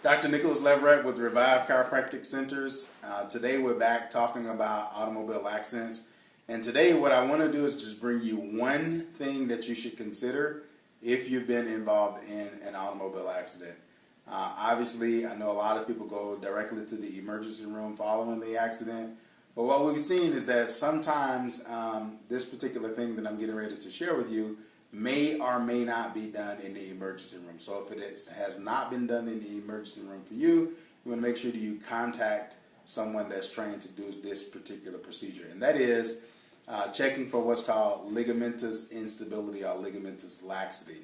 Dr. Nicholas Leverett with Revive Chiropractic Centers. Today we're back talking about automobile accidents. And today what I want to do is just bring you one thing that you should consider if you've been involved in an automobile accident. Obviously, I know a lot of people go directly to the emergency room following the accident. But what we've seen is that sometimes this particular thing that I'm getting ready to share with you may or may not be done in the emergency room. So if it has not been done in the emergency room for you, you want to make sure that you contact someone that's trained to do this particular procedure. And that is checking for what's called ligamentous instability or ligamentous laxity.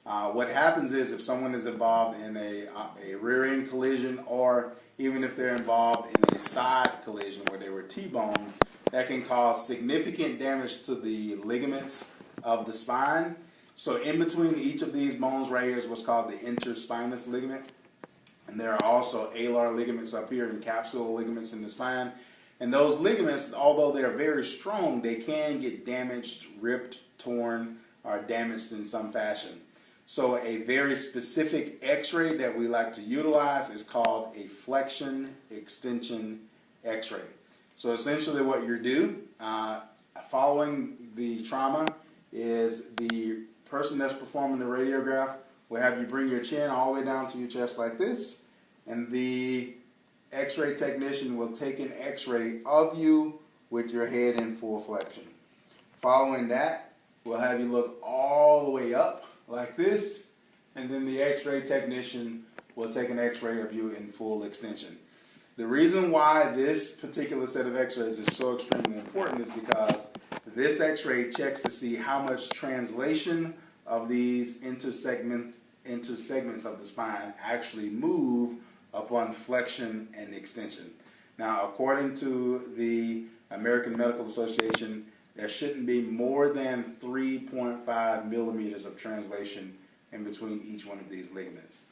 What happens is if someone is involved in a rear-end collision, or even if they're involved in a side collision where they were T-boned, that can cause significant damage to the ligaments of the spine. So in between each of these bones right here is what's called the interspinous ligament. And there are also alar ligaments up here and capsular ligaments in the spine. And those ligaments, although they're very strong, they can get damaged, ripped, torn, or damaged in some fashion. So a very specific x-ray that we like to utilize is called a flexion extension x-ray. So essentially what you do following the trauma is the person that's performing the radiograph will have you bring your chin all the way down to your chest like this, and the x-ray technician will take an x-ray of you with your head in full flexion. Following that, we'll have you look all the way up like this, and then the x-ray technician will take an x-ray of you in full extension. The reason why this particular set of x-rays is so extremely important is because this x-ray checks to see how much translation of these intersegments of the spine actually move upon flexion and extension. Now, according to the American Medical Association, there shouldn't be more than 3.5 millimeters of translation in between each one of these ligaments.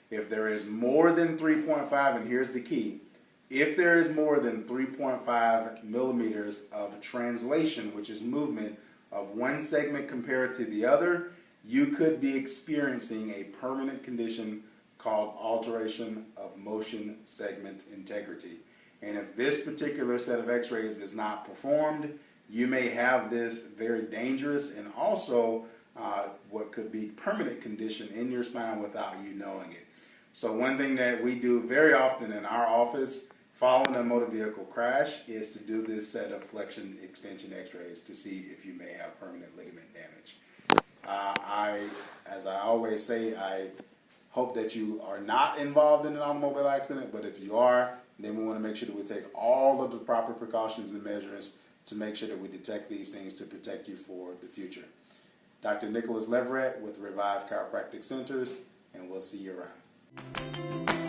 If there is more than 3.5, and here's the key, if there is more than 3.5 millimeters of translation, which is movement of one segment compared to the other, you could be experiencing a permanent condition called alteration of motion segment integrity. And if this particular set of x-rays is not performed, you may have this very dangerous and also what could be permanent condition in your spine without you knowing it. So one thing that we do very often in our office following a motor vehicle crash is to do this set of flexion extension x-rays to see if you may have permanent ligament damage. As I always say, I hope that you are not involved in an automobile accident, but if you are, then we want to make sure that we take all of the proper precautions and measures to make sure that we detect these things to protect you for the future. Dr. Nicholas Leverett with Revive Chiropractic Centers, and we'll see you around.